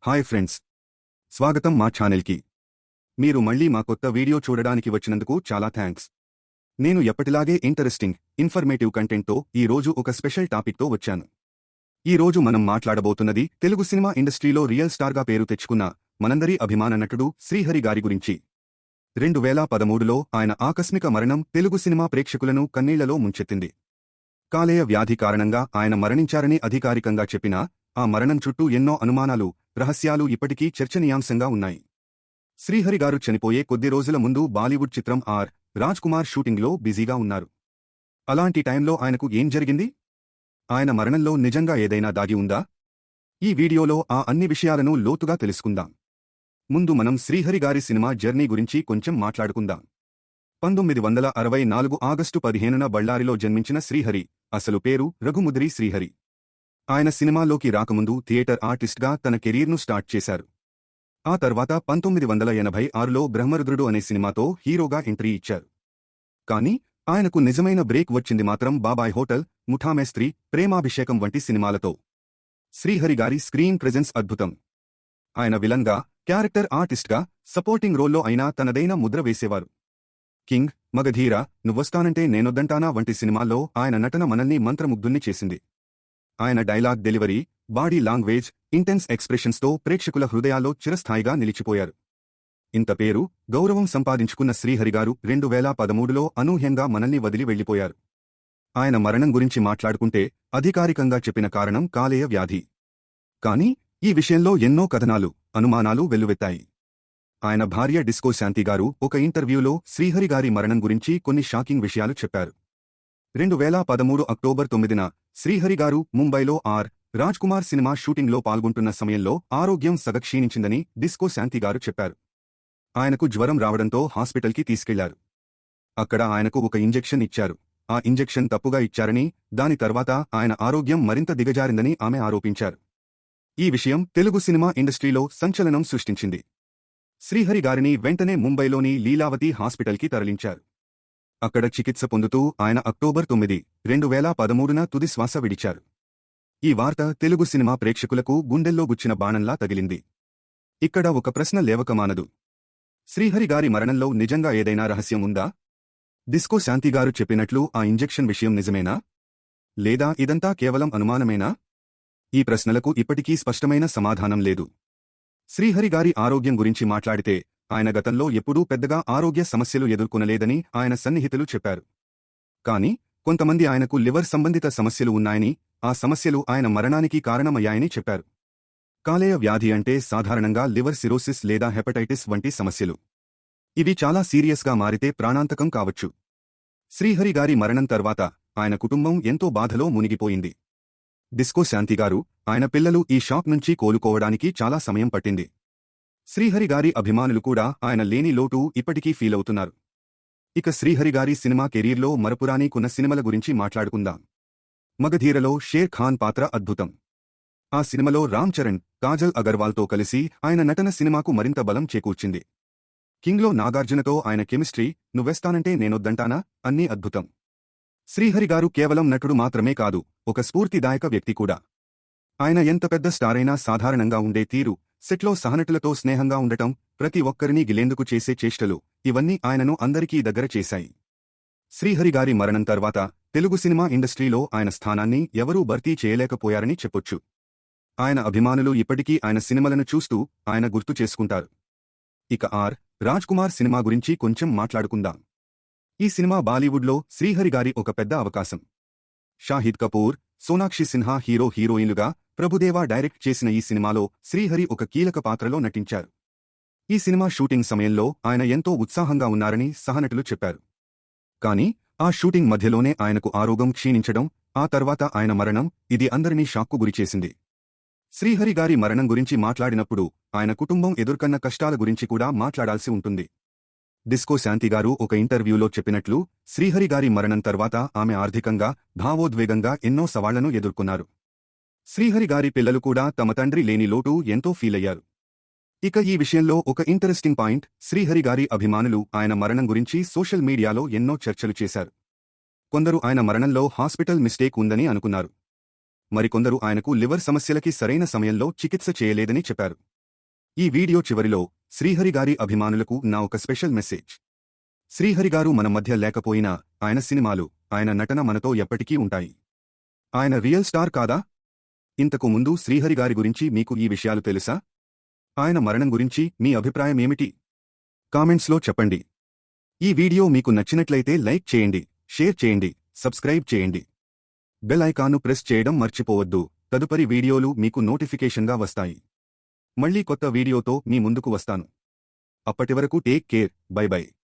Hi friends, స్వాగతం మా ఛానల్కి. మీరు మళ్ళీ మా కొత్త వీడియో చూడడానికి వచ్చినందుకు చాలా థ్యాంక్స్. నేను ఎప్పటిలాగే ఇంట్రెస్టింగ్, ఇన్ఫర్మేటివ్ కంటెంట్తో ఈ రోజు ఒక స్పెషల్ టాపిక్తో వచ్చాను. ఈ రోజు మనం మాట్లాడబోతున్నది తెలుగు సినిమా ఇండస్ట్రీలో రియల్ స్టార్గా పేరు తెచ్చుకున్న మనందరి అభిమాన నటుడు శ్రీహరి గారి గురించి. 2013లో ఆయన ఆకస్మిక మరణం తెలుగు సినిమా ప్రేక్షకులను కన్నీళ్లలో ముంచెత్తింది. కాలేయ వ్యాధి కారణంగా ఆయన మరణించారని అధికారికంగా చెప్పినా ఆ మరణం చుట్టూ ఎన్నో అనుమానాలు, రహస్యాలు ఇప్పటికీ చర్చనీయాంశంగా ఉన్నాయి. శ్రీహరి గారు చనిపోయే కొద్ది రోజుల ముందు బాలీవుడ్ చిత్రం ఆర్. రాజ్ కుమార్ షూటింగ్లో బిజీగా ఉన్నారు. అలాంటి టైంలో ఆయనకు ఏం జరిగింది? ఆయన మరణంలో నిజంగా ఏదైనా దాగి ఉందా? ఈ వీడియోలో ఆ అన్ని విషయాలను లోతుగా తెలుసుకుందాం. ముందు మనం శ్రీహరి గారి సినిమా జర్నీ గురించి కొంచెం మాట్లాడుకుందాం. 1964 ఆగస్టు 15న బళ్ళారిలో జన్మించిన శ్రీహరి అసలు పేరు రఘుముదిరి శ్రీహరి. ఆయన సినిమాలోకి రాకముందు థియేటర్ ఆర్టిస్ట్గా తన కెరీర్ను స్టార్ట్ చేశారు. ఆ తర్వాత 1986లో బ్రహ్మరుద్రుడు అనే సినిమాతో హీరోగా ఎంట్రీ ఇచ్చారు. కానీ ఆయనకు నిజమైన బ్రేక్ వచ్చింది మాత్రం బాబాయ్ హోటల్, ముఠామేస్త్రీ, ప్రేమాభిషేకం వంటి సినిమాలతో. శ్రీహరి గారి స్క్రీన్ ప్రెజెన్స్ అద్భుతం. ఆయన విలన్గా, క్యారెక్టర్ ఆర్టిస్ట్గా, సపోర్టింగ్ రోల్లో అయినా తనదైన ముద్ర వేసేవారు. కింగ్, మగధీర, నువ్వొస్తానంటే నేనొద్దంటానా వంటి సినిమాల్లో ఆయన నటన మనల్ని మంత్రముగ్ధుల్ని చేసింది. ఆయన dialogue delivery, body language, intense ఎక్స్ప్రెషన్స్తో ప్రేక్షకుల హృదయాల్లో చిరస్థాయిగా నిలిచిపోయారు. ఇంత పేరు, గౌరవం సంపాదించుకున్న శ్రీహరిగారు 2013లో అనూహ్యంగా మనల్ని వదిలి వెళ్లిపోయారు. ఆయన మరణం గురించి మాట్లాడుకుంటే అధికారికంగా చెప్పిన కారణం కాలేయ వ్యాధి. కానీ ఈ విషయంలో ఎన్నో కథనాలు, అనుమానాలు వెల్లువెత్తాయి. ఆయన భార్య డిస్కో శాంతిగారు ఒక ఇంటర్వ్యూలో శ్రీహరిగారి మరణం గురించి కొన్ని షాకింగ్ విషయాలు చెప్పారు. 2013 అక్టోబర్ 9న శ్రీహరిగారు ముంబైలో ఆర్. రాజ్ కుమార్ సినిమా షూటింగ్లో పాల్గొంటున్న సమయంలో ఆరోగ్యం సగక్షీణించిందని డిస్కో శాంతిగారు చెప్పారు. ఆయనకు జ్వరం రావడంతో హాస్పిటల్కి తీసుకెళ్లారు. అక్కడ ఆయనకు ఒక ఇంజెక్షన్ ఇచ్చారు. ఆ ఇంజెక్షన్ తప్పుగా ఇచ్చారని, దాని తర్వాత ఆయన ఆరోగ్యం మరింత దిగజారిందని ఆమె ఆరోపించారు. ఈ విషయం తెలుగు సినిమా ఇండస్ట్రీలో సంచలనం సృష్టించింది. శ్రీహరి గారిని వెంటనే ముంబైలోని లీలావతి హాస్పిటల్కి తరలించారు. అక్కడ చికిత్స పొందుతూ ఆయన అక్టోబర్ 9, 2013న తుది శ్వాస విడిచారు. ఈ వార్త తెలుగు సినిమా ప్రేక్షకులకు గుండెల్లో గుచ్చిన బాణంలా తగిలింది. ఇక్కడ ఒక ప్రశ్న లేవకమానదు. శ్రీహరి గారి మరణంలో నిజంగా ఏదైనా రహస్యం ఉందా? డిస్కో శాంతిగారు చెప్పినట్లు ఆ ఇంజెక్షన్ విషయం నిజమేనా? లేదా ఇదంతా కేవలం అనుమానమేనా? ఈ ప్రశ్నలకు ఇప్పటికీ స్పష్టమైన సమాధానం లేదు. శ్రీహరి గారి ఆరోగ్యం గురించి మాట్లాడితే ఆయన గతంలో ఎప్పుడూ పెద్దగా ఆరోగ్య సమస్యలు ఎదుర్కొనలేదని ఆయన సన్నిహితులు చెప్పారు. కానీ కొంతమంది ఆయనకు లివర్ సంబంధిత సమస్యలు ఉన్నాయని, ఆ సమస్యలు ఆయన మరణానికి కారణమయ్యాయని చెప్పారు. కాలేయ వ్యాధి అంటే సాధారణంగా లివర్ సిరోసిస్ లేదా హెపటైటిస్ వంటి సమస్యలు. ఇవి చాలా సీరియస్గా మారితే ప్రాణాంతకం కావచ్చు. శ్రీహరి గారి మరణం తర్వాత ఆయన కుటుంబం ఎంతో బాధలో మునిగిపోయింది. డిస్కో శాంతిగారు, ఆయన పిల్లలు ఈ షాక్ నుంచి కోలుకోవడానికి చాలా సమయం పట్టింది. శ్రీహరి గారి అభిమానులు కూడా ఆయన లేని లోటు ఇప్పటికీ ఫీలవుతున్నారు. ఇక శ్రీహరి గారి సినిమా కెరీర్లో మరపురానీకున్న సినిమల గురించి మాట్లాడుకుందాం. మగధీరలో షేర్ ఖాన్ పాత్ర అద్భుతం. ఆ సినిమాలో రామ్ చరణ్, కాజల్ అగర్వాల్తో కలిసి ఆయన నటన సినిమాకు మరింత బలం చేకూర్చింది. కింగ్లో నాగార్జునతో ఆయన కెమిస్ట్రీ, నువ్వెస్తానంటే నేనొద్దంటానా అన్నీ అద్భుతం. శ్రీహరి గారు కేవలం నటుడు మాత్రమే కాదు, ఒక స్ఫూర్తిదాయక వ్యక్తి కూడా. ఆయన ఎంత పెద్ద స్టారైనా సాధారణంగా ఉండే తీరు, సెట్లో సహనటులతో స్నేహంగా ఉండటం, ప్రతి ఒక్కరినీ గిలేందుకు చేసే చేష్టలు, ఇవన్నీ ఆయనను అందరికీ దగ్గర చేశాయి. శ్రీహరి గారి మరణం తర్వాత తెలుగు సినిమా ఇండస్ట్రీలో ఆయన స్థానాన్ని ఎవరూ భర్తీ చేయలేకపోయారని చెప్పొచ్చు. ఆయన అభిమానులు ఇప్పటికీ ఆయన సినిమాలను చూస్తూ ఆయన గుర్తు చేసుకుంటారు. ఇక ఆర్. రాజ్ కుమార్ సినిమా గురించి కొంచెం మాట్లాడుకుందాం. ఈ సినిమా బాలీవుడ్లో శ్రీహరి గారి ఒక పెద్ద అవకాశం. షాహిద్ కపూర్, సోనాక్షి సిన్హా హీరోయిన్లుగా, ప్రభుదేవా డైరెక్ట్ చేసిన ఈ సినిమాలో శ్రీహరి ఒక కీలక పాత్రలో నటించారు. ఈ సినిమా షూటింగ్ సమయంలో ఆయన ఎంతో ఉత్సాహంగా ఉన్నారని సహనటులు చెప్పారు. కానీ ఆ షూటింగ్ మధ్యలోనే ఆయనకు ఆరోగ్యం క్షీణించడం, ఆ తర్వాత ఆయన మరణం, ఇది అందరినీ షాక్కు గురిచేసింది. శ్రీహరి గారి మరణం గురించి మాట్లాడినప్పుడు ఆయన కుటుంబం ఎదుర్కొన్న కష్టాల గురించి కూడా మాట్లాడాల్సి ఉంటుంది. డిస్కో శాంతిగారు ఒక ఇంటర్వ్యూలో చెప్పినట్లు, శ్రీహరి గారి మరణం తర్వాత ఆమె ఆర్థికంగా, భావోద్వేగంగా ఎన్నో సవాళ్లను ఎదుర్కొన్నారు. శ్రీహరి గారి పిల్లలు కూడా తమ తండ్రి లేని లోటు ఎంతో ఫీలయ్యారు. ఇక ఈ విషయంలో ఒక ఇంటరెస్టింగ్ పాయింట్, శ్రీహరి గారి అభిమానులు ఆయన మరణం గురించి సోషల్ మీడియాలో ఎన్నో చర్చలు చేశారు. కొందరు ఆయన మరణంలో హాస్పిటల్ మిస్టేక్ ఉందని అనుకున్నారు. మరికొందరు ఆయనకు లివర్ సమస్యలకి సరైన సమయంలో చికిత్స చేయలేదని చెప్పారు. ఈ వీడియో చివరిలో శ్రీహరి గారి అభిమానులకు నా ఒక స్పెషల్ మెసేజ్. శ్రీహరి గారు మన మధ్య లేకపోయినా ఆయన సినిమాలు, ఆయన నటన మనతో ఎప్పటికీ ఉంటాయి. ఆయన రియల్ స్టార్ కాదా? ఇంతకు ముందు శ్రీహరి గారి గురించి మీకు ఈ విషయాలు తెలుసా? ఆయన మరణం గురించి మీ అభిప్రాయమేమిటి? కామెంట్స్లో చెప్పండి. ఈ వీడియో మీకు నచ్చినట్లయితే లైక్ చేయండి, షేర్ చేయండి, సబ్స్క్రైబ్ చేయండి. బెల్ ఐకాన్ను ప్రెస్ చేయడం మర్చిపోవద్దు. తదుపరి వీడియోలు మీకు నోటిఫికేషన్గా వస్తాయి. మళ్ళీ కొత్త వీడియోతో మీ ముందుకు వస్తాను. అప్పటివరకు టేక్ కేర్. By by.